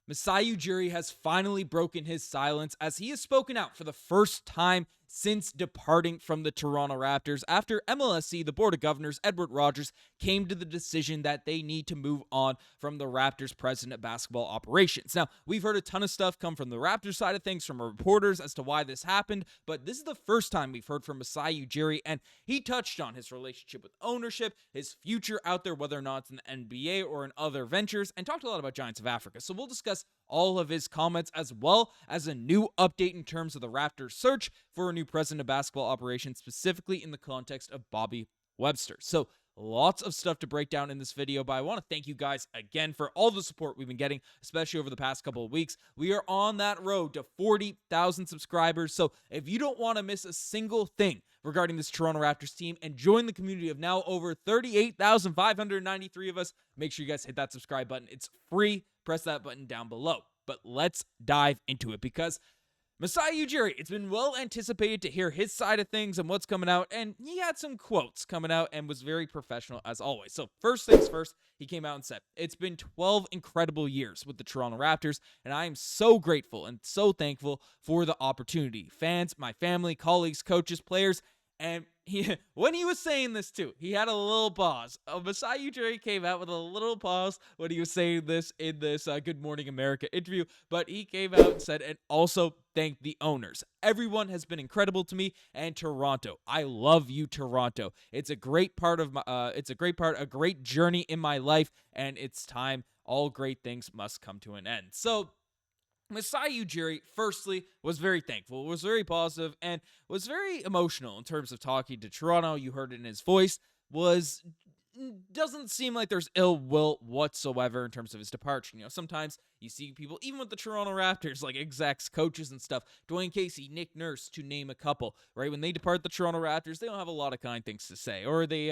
Masai Ujiri has finally broken his silence as he has spoken out for the first time since departing from the Toronto Raptors after MLSE, the Board of Governors, Edward Rogers, came to the decision that they need to move on from the Raptors president of basketball operations. Now, we've heard a ton of stuff come from the Raptors side of things, from reporters as to why this happened, but this is the first time we've heard from Masai Ujiri, and he touched on his relationship with ownership, his future out there, whether or not it's in the NBA or in other ventures, and talked a lot about Giants of Africa. So we'll discuss all of his comments, as well as a new update in terms of the Raptors search for a new president of basketball operations, specifically in the context of Bobby Webster. So lots of stuff to break down in this video, but I want to thank you guys again for all the support we've been getting, especially over the past couple of weeks. We are on that road to 40,000 subscribers, so if you don't want to miss a single thing regarding this Toronto Raptors team and join the community of now over 38,593 of us, make sure you guys hit that subscribe button. It's free. Press that button down below. But let's dive into it, because Masai Ujiri, it's been well anticipated to hear his side of things and what's coming out, and he had some quotes coming out and was very professional as always. So first things first, he came out and said, "It's been 12 incredible years with the Toronto Raptors, and I am so grateful and so thankful for the opportunity. Fans, my family, colleagues, coaches, players." And when he was saying this too, he had a little pause. Masai Ujiri came out with a little pause when he was saying this in this Good Morning America interview, but he came out and said, and also thanked the owners. "Everyone has been incredible to me, and Toronto. I love you, Toronto. It's a great part of my, a great journey in my life, and it's time. All great things must come to an end." So Masai Ujiri, firstly, was very thankful, was very positive, and was very emotional in terms of talking to Toronto. You heard it in his voice. Doesn't seem like there's ill will whatsoever in terms of his departure. You know, sometimes you see people, even with the Toronto Raptors, like execs, coaches, and stuff, Dwayne Casey, Nick Nurse, to name a couple, right? When they depart the Toronto Raptors, they don't have a lot of kind things to say, or they,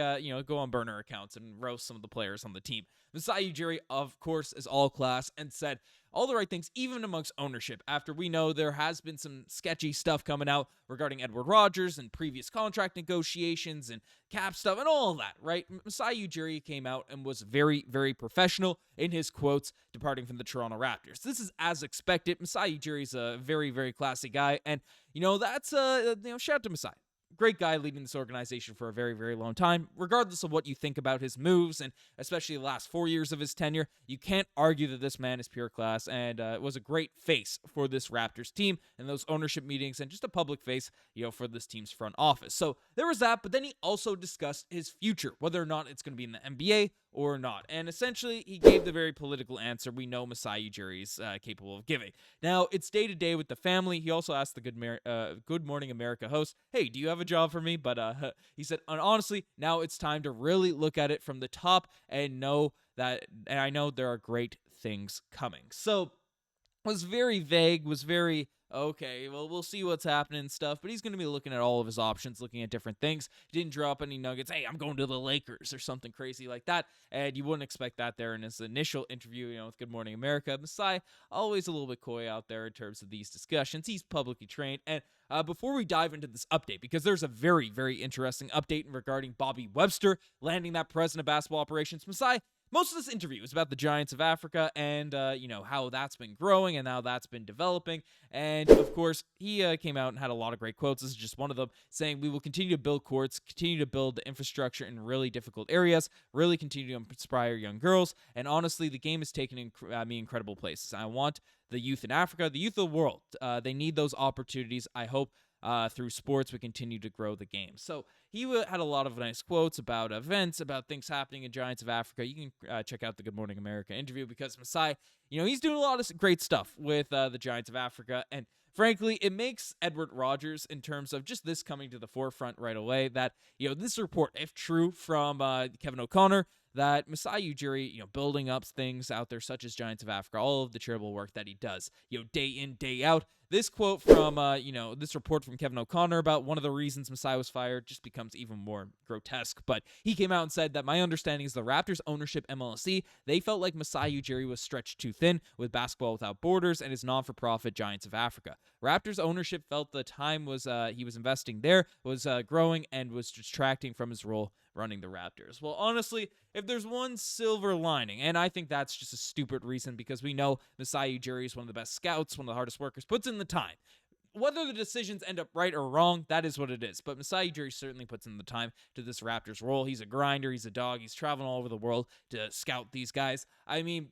go on burner accounts and roast some of the players on the team. Masai Ujiri, of course, is all class and said all the right things, even amongst ownership, after we know there has been some sketchy stuff coming out regarding Edward Rogers and previous contract negotiations and cap stuff and all of that, right? Masai Ujiri came out and was very, very professional in his quotes departing from the Toronto Raptors. This is as expected. Masai Ujiri is a very, very classy guy, and, that's, shout out to Masai. Great guy leading this organization for a very, very long time. Regardless of what you think about his moves, and especially the last 4 years of his tenure, you can't argue that this man is pure class, and was a great face for this Raptors team and those ownership meetings, and just a public face, for this team's front office. So there was that, but then he also discussed his future, whether or not it's going to be in the NBA or not. And essentially, he gave the very political answer we know Masai Ujiri is capable of giving. Now, it's day-to-day with the family. He also asked the Good Morning America host, "Hey, do you have a job for me?" But he said, "And honestly, now it's time to really look at it from the top and I know there are great things coming." So, was very vague, was very, okay, well, we'll see what's happening and stuff, but he's going to be looking at all of his options, looking at different things. He didn't drop any nuggets, "Hey, I'm going to the Lakers," or something crazy like that, and you wouldn't expect that there in his initial interview, with Good Morning America. Masai, always a little bit coy out there in terms of these discussions. He's publicly trained, and before we dive into this update, because there's a very, very interesting update regarding Bobby Webster landing that president of basketball operations. Masai, most of this interview is about the Giants of Africa and, how that's been growing and how that's been developing. And, of course, he came out and had a lot of great quotes. This is just one of them, saying, "We will continue to build courts, continue to build the infrastructure in really difficult areas, really continue to inspire young girls. And honestly, the game has taken me incredible places. I want the youth in Africa, the youth of the world. They need those opportunities. I hope through sports we continue to grow the game." So he had a lot of nice quotes about events, about things happening in Giants of Africa. You can check out the Good Morning America interview, because Masai, he's doing a lot of great stuff with the Giants of Africa. And frankly, it makes Edward Rogers, in terms of just this coming to the forefront right away, that, this report, if true, from Kevin O'Connor, that Masai Ujiri, building up things out there such as Giants of Africa, all of the charitable work that he does, day in, day out, this quote from, this report from Kevin O'Connor about one of the reasons Masai was fired just becomes even more grotesque. But he came out and said that my understanding is the Raptors ownership MLSE, they felt like Masai Ujiri was stretched too thin with Basketball Without Borders and his non-for-profit Giants of Africa. Raptors ownership felt the time was he was investing there was growing and was distracting from his role running the Raptors. Well, honestly, if there's one silver lining, and I think that's just a stupid reason because we know Masai Ujiri is one of the best scouts, one of the hardest workers, puts in the time. Whether the decisions end up right or wrong, that is what it is. But Masai Ujiri certainly puts in the time to this Raptors role. He's a grinder. He's a dog. He's traveling all over the world to scout these guys. I mean,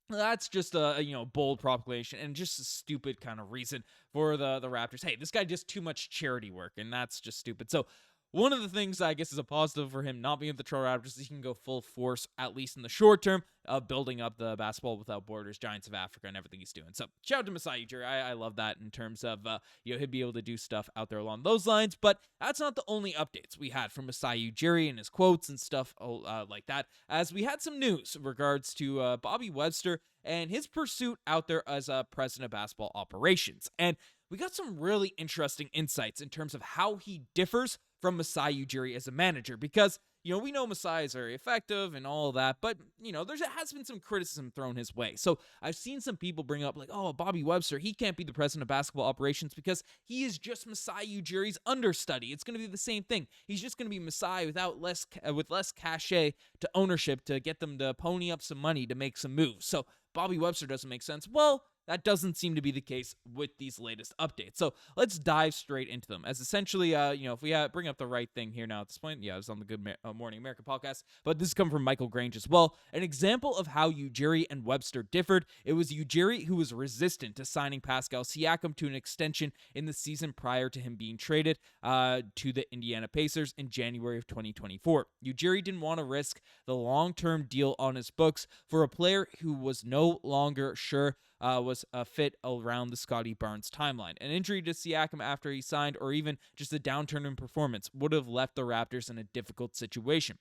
that's just a bold proclamation and just a stupid kind of reason for the Raptors. Hey, this guy does too much charity work, and that's just stupid. So one of the things I guess is a positive for him not being at the Toronto Raptors is he can go full force, at least in the short term, of building up the Basketball Without Borders, Giants of Africa, and everything he's doing. So shout out to Masai Ujiri. I love that in terms of he'd be able to do stuff out there along those lines. But that's not the only updates we had from Masai Ujiri and his quotes and stuff like that, as we had some news in regards to Bobby Webster and his pursuit out there as president of basketball operations. And we got some really interesting insights in terms of how he differs from Masai Ujiri as a manager, because we know Masai is very effective and all of that, but there has been some criticism thrown his way. So I've seen some people bring up like, oh, Bobby Webster, he can't be the president of basketball operations because he is just Masai Ujiri's understudy. It's going to be the same thing. He's just going to be Masai with less cachet to ownership to get them to pony up some money to make some moves. So Bobby Webster doesn't make sense. Well, that doesn't seem to be the case with these latest updates. So let's dive straight into them. As essentially, if we bring up the right thing here now at this point, it was on the Good Morning America podcast, but this is coming from Michael Grange as well. An example of how Ujiri and Webster differed, it was Ujiri who was resistant to signing Pascal Siakam to an extension in the season prior to him being traded to the Indiana Pacers in January of 2024. Ujiri didn't want to risk the long-term deal on his books for a player who was no longer sure was a fit around the Scottie Barnes timeline. An injury to Siakam after he signed, or even just a downturn in performance, would have left the Raptors in a difficult situation.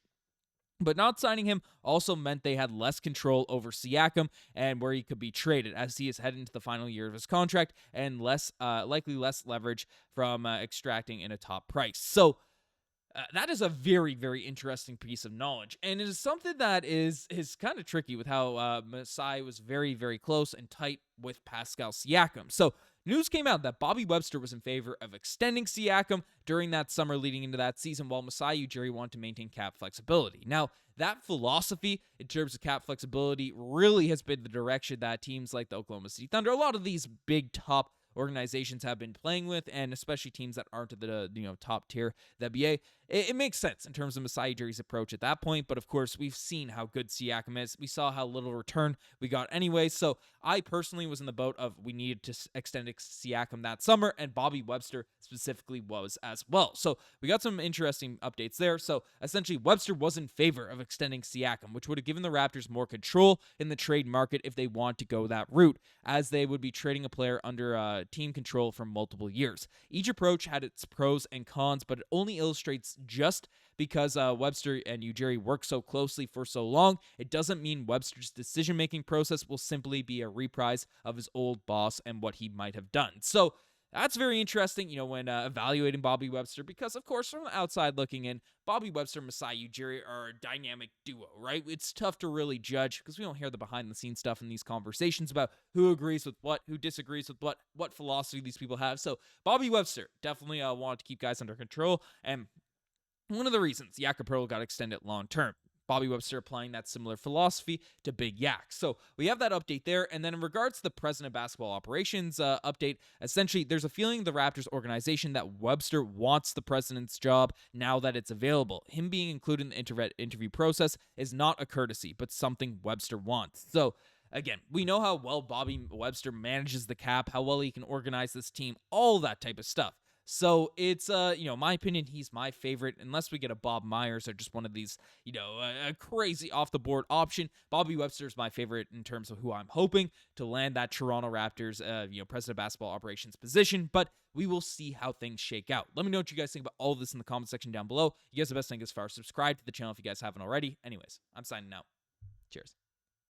But not signing him also meant they had less control over Siakam and where he could be traded, as he is heading into the final year of his contract, and likely less leverage from extracting in a top price. So that is a very, very interesting piece of knowledge, and it is something that is kind of tricky with how Masai was very, very close and tight with Pascal Siakam. So news came out that Bobby Webster was in favor of extending Siakam during that summer leading into that season, while Masai Ujiri wanted to maintain cap flexibility. Now, that philosophy in terms of cap flexibility really has been the direction that teams like the Oklahoma City Thunder, a lot of these big top organizations have been playing with, and especially teams that aren't at the top tier the NBA. It makes sense in terms of Masai Ujiri's approach at that point, but of course we've seen how good Siakam is. We saw how little return we got anyway, so I personally was in the boat of we needed to extend Siakam that summer, and Bobby Webster specifically was as well. So we got some interesting updates there. So essentially Webster was in favor of extending Siakam, which would have given the Raptors more control in the trade market if they want to go that route, as they would be trading a player under team control for multiple years. Each approach had its pros and cons, but it only illustrates just because Webster and Ujiri work so closely for so long, it doesn't mean Webster's decision-making process will simply be a reprise of his old boss and what he might have done. So that's very interesting, when evaluating Bobby Webster, because, of course, from the outside looking in, Bobby Webster and Masai Ujiri are a dynamic duo, right? It's tough to really judge because we don't hear the behind-the-scenes stuff in these conversations about who agrees with what, who disagrees with what philosophy these people have. So Bobby Webster definitely wanted to keep guys under control, and one of the reasons Jakob Poeltl got extended long-term. Bobby Webster applying that similar philosophy to Big Yak. So we have that update there. And then in regards to the president of basketball operations update, essentially there's a feeling in the Raptors organization that Webster wants the president's job now that it's available. Him being included in the interview process is not a courtesy, but something Webster wants. So again, we know how well Bobby Webster manages the cap, how well he can organize this team, all that type of stuff. So it's, my opinion, he's my favorite, unless we get a Bob Myers or just one of these, a crazy off-the-board option. Bobby Webster is my favorite in terms of who I'm hoping to land that Toronto Raptors, president of basketball operations position, but we will see how things shake out. Let me know what you guys think about all of this in the comment section down below. You guys have the best thing as far as subscribe to the channel if you guys haven't already. Anyways, I'm signing out. Cheers.